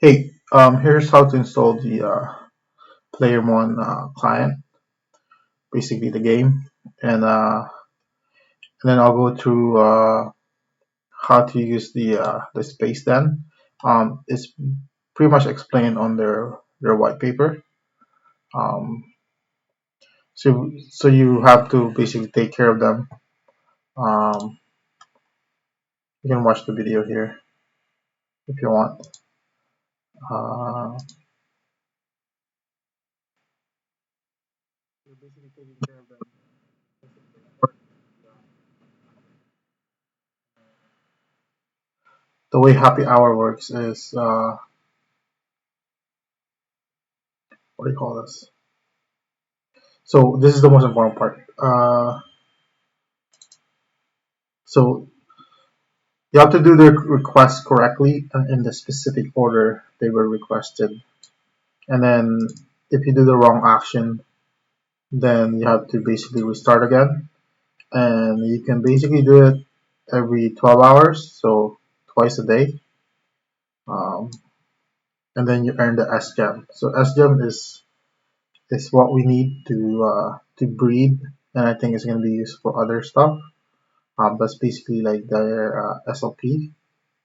Hey, here's how to install the Playermon client, basically the game, and then I'll go through how to use the space. Then, it's pretty much explained on their white paper. Um, so you have to basically take care of them. Um, you can watch the video here if you want. Uh, you're basically taking care of them. The way happy hour works is what do you call this? So this is the most important part. So you have to do the request correctly and in the specific order they were requested. And then if you do the wrong action, then you have to basically restart again. And you can basically do it every 12 hours, so twice a day. Um, and then you earn the SGEM. So SGEM is what we need to breed, and I think it's going to be used for other stuff. That's basically like their SLP.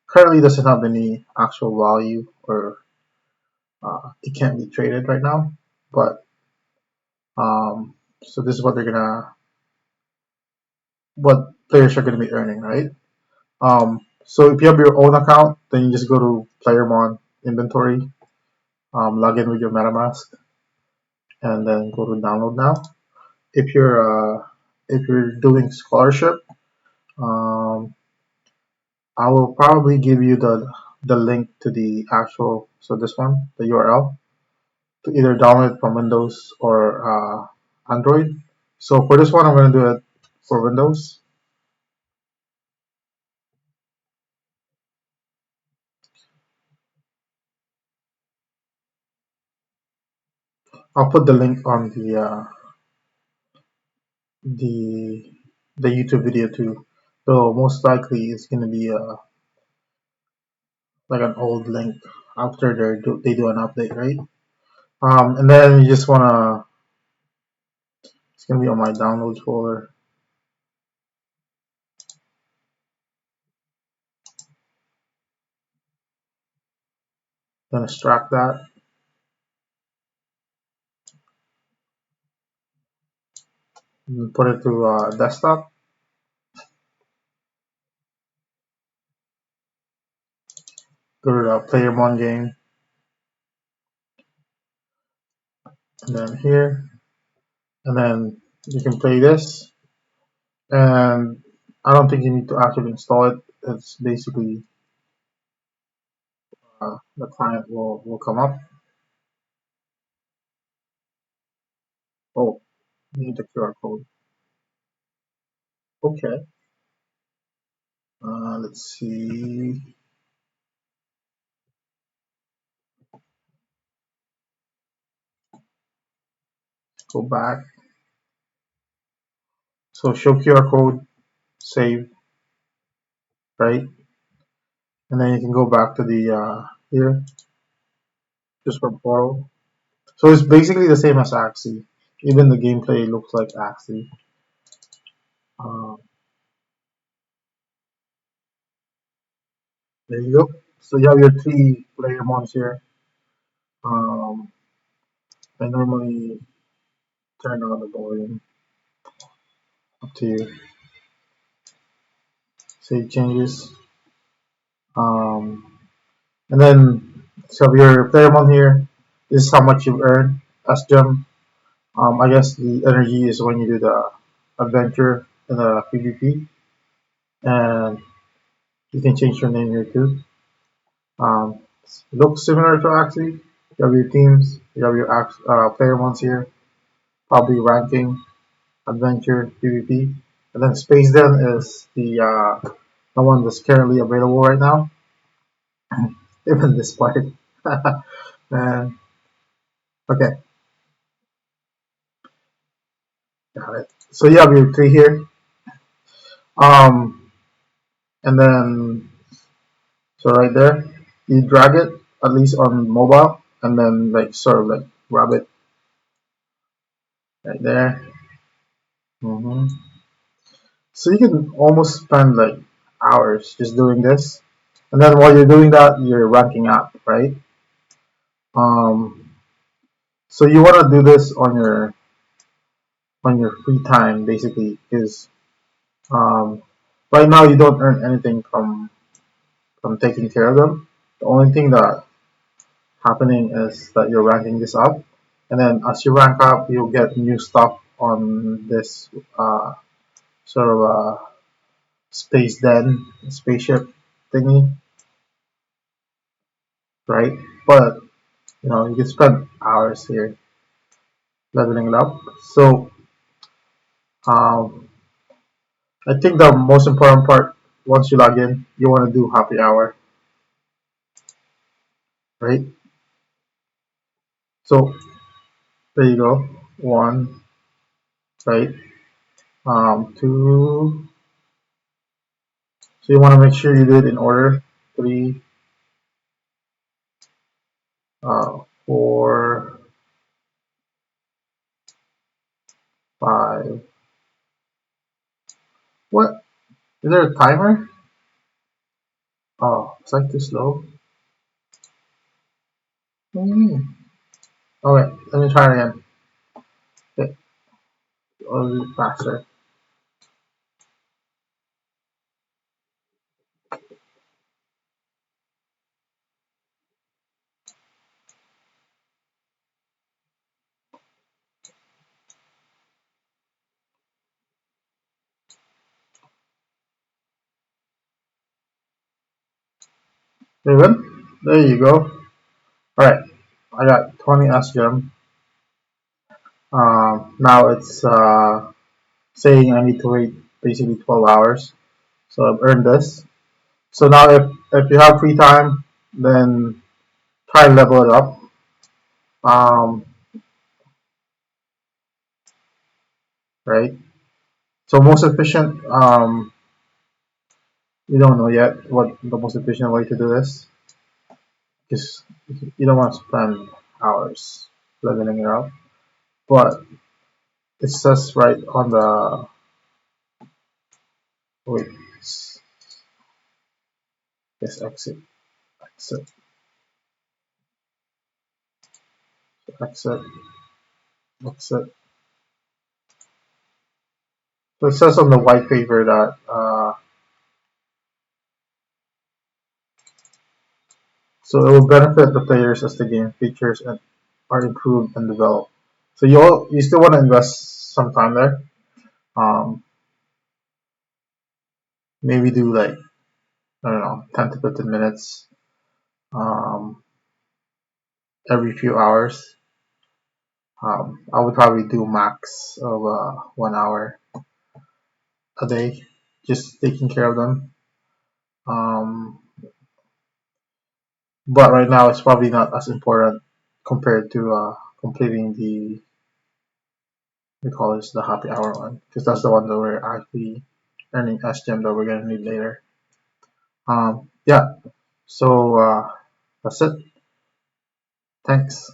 Currently doesn't have any actual value or it can't be traded right now. But so this is what what players are gonna be earning, right? So if you have your own account, then you just go to Playermon inventory, log in with your MetaMask, and then go to download now. If you're doing scholarship, um, I will probably give you the link to the actual this one, the URL to either download it from Windows or Android. So for this one, I'm going to do it for Windows. I'll put the link on the the YouTube video too. So most likely it's going to be like an old link after they do an update, right? And then you just want to, it's going to be on my downloads folder. Then extract that and put it to desktop. Go to the Playermon game, and then here, and then you can play this. And I don't think you need to actually install it. It's basically the client will come up. Oh, you need the QR code. Okay. Let's see. Go back. So show QR code, save, right? And then you can go back to the here, just for portal. So it's basically the same as Axie. Even the gameplay looks like Axie. Uh, there you go. So you have your three Playermons here. Um, I normally turn on the volume up to you. Save changes. Um, and then so your Playermon here. This is how much you earn as gem. I guess the energy is when you do the adventure in the PvP, and you can change your name here too. Looks similar to Axie. You have your teams, you have your player ones here, probably ranking, adventure, PvP, and then Space Den is the one that's currently available right now. Even this part. and okay, got it. So you have your three here. Um, and then so right there, you drag it at least on mobile, and then like sort of like rub it right there. hmm So you can almost spend like hours just doing this, and then while you're doing that, you're ranking up, right? Um, so you want to do this on your free time, basically, because um, right now you don't earn anything from taking care of them. The only thing that happening is that you're ranking this up, and then as you rank up, you'll get new stuff on this sort of space den spaceship thingy, right? But you can spend hours here leveling it up. So um, I think the most important part, once you log in, you want to do happy hour, right? So there you go. One, right? Two. So you want to make sure you do it in order. Three, four, five. What? Is there a timer? Oh, it's like too slow. Okay, let me try it again. Okay, a little bit faster. Very good. There you go. Alright, I got 20 SGEM. Now it's saying I need to wait basically 12 hours. So I've earned this. So now if you have free time, then try and level it up. Um, right? So most efficient, we don't know yet what the most efficient way to do this. Because you don't want to spend hours leveling it up. But it says right on the wait, yes, exit, exit, exit. So it says on the white paper that so it will benefit the players as the game features and are improved and developed. So you still want to invest some time there. Um, Maybe do like I don't know, 10 to 15 minutes um, every few hours. I would probably do max of 1 hour a day, just taking care of them. Um, but right now it's probably not as important compared to completing the we call this the happy hour one because that's the one that we're actually earning SGEM that we're gonna need later. Yeah, so that's it. Thanks.